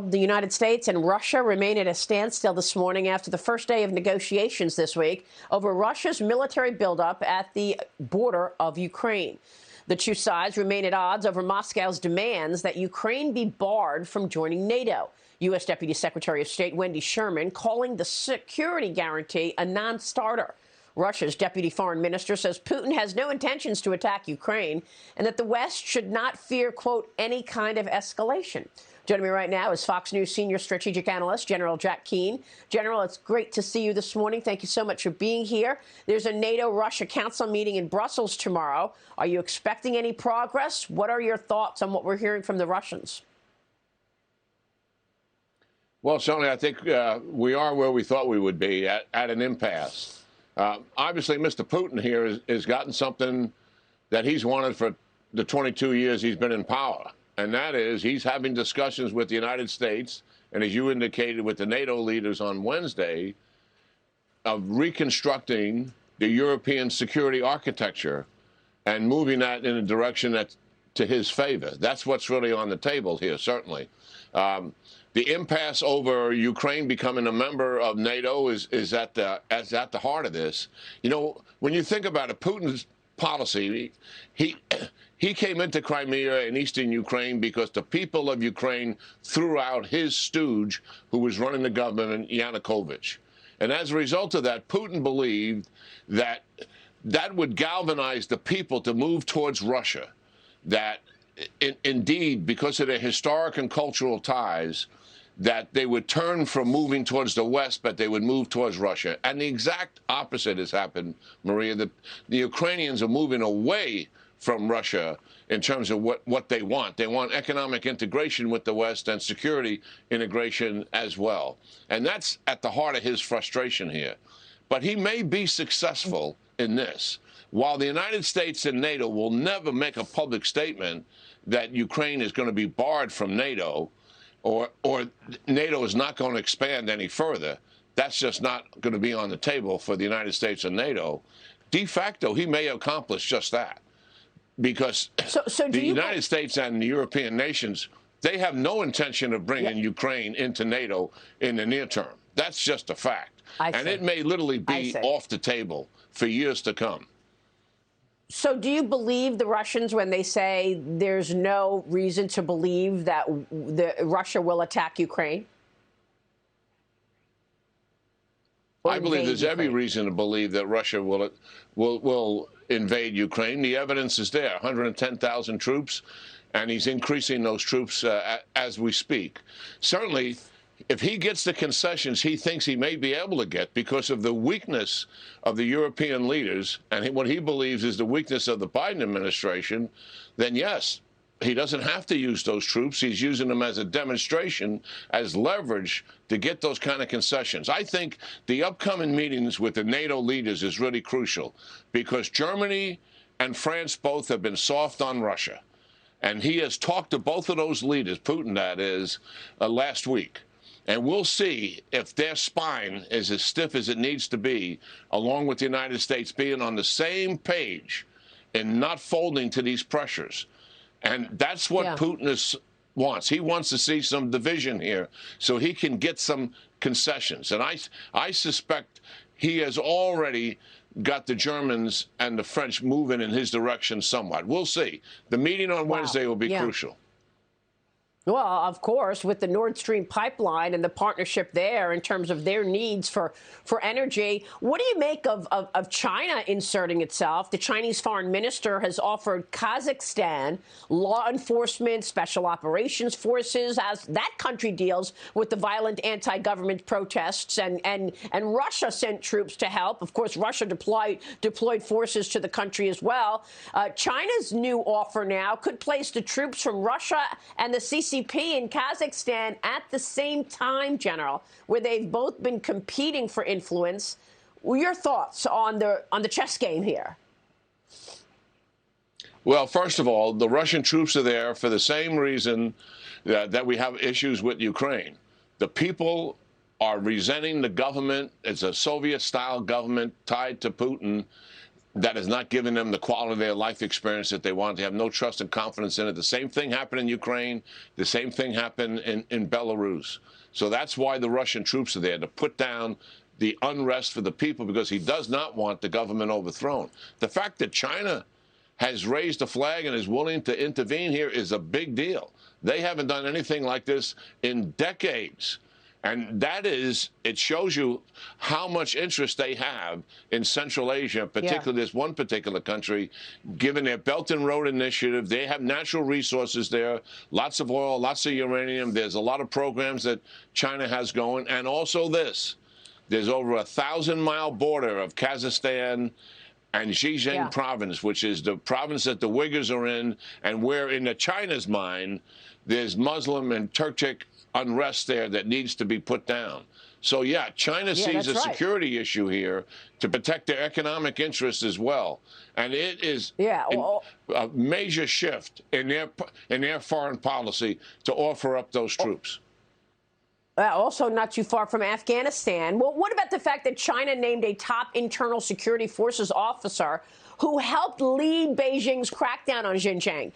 The United States and Russia remain at a standstill this morning after the first day of negotiations this week over Russia's military buildup at the border of Ukraine. The two sides remain at odds over Moscow's demands that Ukraine be barred from joining NATO. U.S. Deputy Secretary of State Wendy Sherman calling the security guarantee a non-starter. Russia's deputy foreign minister says Putin has no intentions to attack Ukraine and that the West should not fear, quote, any kind of escalation. Joining me right now is Fox News senior strategic analyst, General Jack Keane. General, it's great to see you this morning. Thank you so much for being here. There's a NATO-Russia Council meeting in Brussels tomorrow. Are you expecting any progress? What are your thoughts on what we're hearing from the Russians? Well, certainly, I think we are where we thought we would be, at an impasse. Obviously, Mr. Putin here has gotten something that he's wanted for the 22 years he's been in power. And that is he's having discussions with the United States, and as you indicated with the NATO leaders on Wednesday, of reconstructing the European security architecture and moving that in a direction that's to his favor. That's what's really on the table here, certainly. The impasse over Ukraine becoming a member of NATO is at the heart of this. You know, when you think about it, Putin's policy, he came into Crimea and eastern Ukraine because the people of Ukraine threw out his stooge who was running the government, Yanukovych. And as a result of that, Putin believed that that would galvanize the people to move towards Russia, that indeed, because of their historic and cultural ties, that they would turn from moving towards the West, but they would move towards Russia. And the exact opposite has happened, Maria. The Ukrainians are moving away from Russia in terms of what they want. They want economic integration with the West and security integration as well. And that's at the heart of his frustration here. But he may be successful in this. While the United States and NATO will never make a public statement that Ukraine is going to be barred from NATO, or NATO is not going to expand any further, that's just not going to be on the table for the United States and NATO. De facto, he may accomplish just that. Because the United States and the European nations, they have no intention of bringing Ukraine into NATO in the near term. That's just a fact. And it may literally be off the table for years to come. So do you believe the Russians when they say there's no reason to believe that Russia will attack Ukraine? I believe there's every reason to believe that Russia will invade Ukraine. The evidence is there, 110,000 troops, and he's increasing those troops as we speak. Certainly, if he gets the concessions he thinks he may be able to get because of the weakness of the European leaders and what he believes is the weakness of the Biden administration, then yes, he doesn't have to use those troops. He's using them as a demonstration, as leverage to get those kind of concessions. I think the upcoming meetings with the NATO leaders is really crucial because Germany and France both have been soft on Russia. And he has talked to both of those leaders, Putin that is, last week. And we'll see if their spine is as stiff as it needs to be, along with the United States being on the same page and not folding to these pressures. And that's what Putin wants. He wants to see some division here so he can get some concessions. And I suspect he has already got the Germans and the French moving in his direction somewhat. We'll see. The meeting on Wednesday will be crucial. Well, of course, with the Nord Stream pipeline and the partnership there in terms of their needs for energy. What do you make of China inserting itself? The Chinese foreign minister has offered Kazakhstan law enforcement, special operations forces as that country deals with the violent anti-government protests. And Russia sent troops to help. Of course, Russia deployed forces to the country as well. China's new offer now could place the troops from Russia and the CCP in Kazakhstan at the same time, General, where they've both been competing for influence. Your thoughts on the chess game here? Well, first of all, the Russian troops are there for the same reason that we have issues with Ukraine. The people are resenting the government. It's a Soviet-style government tied to Putin. that is not giving them the quality of their life experience that they want. They have no trust and confidence in it. The same thing happened in Ukraine. The same thing happened in Belarus. So that's why the Russian troops are there, to put down the unrest for the people, because he does not want the government overthrown. The fact that China has raised a flag and is willing to intervene here is a big deal. They haven't done anything like this in decades. And that is, it shows you how much interest they have in Central Asia, particularly this one particular country, given their Belt and Road Initiative. They have natural resources there, lots of oil, lots of uranium. There's a lot of programs that China has going. And also this, there's over 1,000-mile border of Kazakhstan and Xinjiang province, which is the province that the Uyghurs are in, and where in the China's mind, there's Muslim and Turkic unrest there that needs to be put down. So, yeah, China sees a security issue here to protect their economic interests as well. And it is a major shift in their foreign policy to offer up those troops. Also not too far from Afghanistan. Well, what about the fact that China named a top internal security forces officer who helped lead Beijing's crackdown on Xinjiang?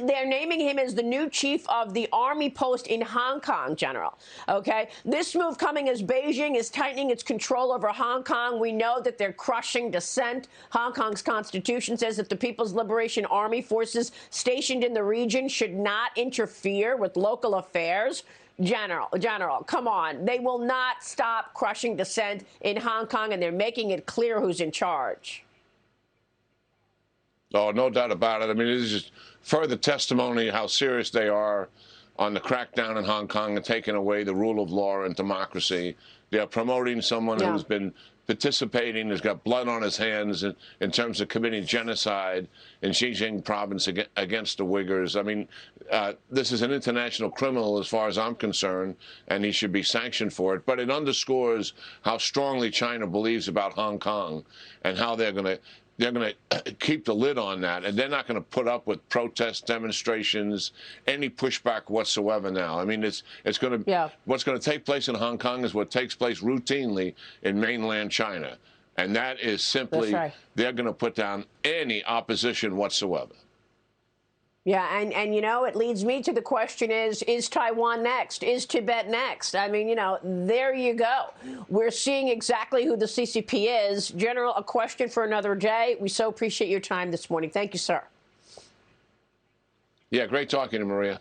They're naming him as the new chief of the army post in Hong Kong, General. Okay, this move coming as Beijing is tightening its control over Hong Kong. We know that they're crushing dissent. Hong Kong's constitution says that the People's Liberation Army forces stationed in the region should not interfere with local affairs. General, come on. They will not stop crushing dissent in Hong Kong, and they're making it clear who's in charge. Oh, no doubt about it. I mean, it is just further testimony how serious they are on the crackdown in Hong Kong and taking away the rule of law and democracy. They're promoting someone who's been participating, has got blood on his hands in terms of committing genocide in Xinjiang province against the Uyghurs. I mean, this is an international criminal as far as I'm concerned, and he should be sanctioned for it. But it underscores how strongly China believes about Hong Kong and how they're going to keep the lid on that, and they're not going to put up with protests, demonstrations, any pushback whatsoever now. I mean, it's going to what's going to take place in Hong Kong is what takes place routinely in mainland China, and that is simply they're going to put down any opposition whatsoever. Yeah, and you know, it leads me to the question is Taiwan next? Is Tibet next? I mean, you know, there you go. We're seeing exactly who the CCP is. General, a question for another day. We so appreciate your time this morning. Thank you, sir. Yeah, great talking to Maria.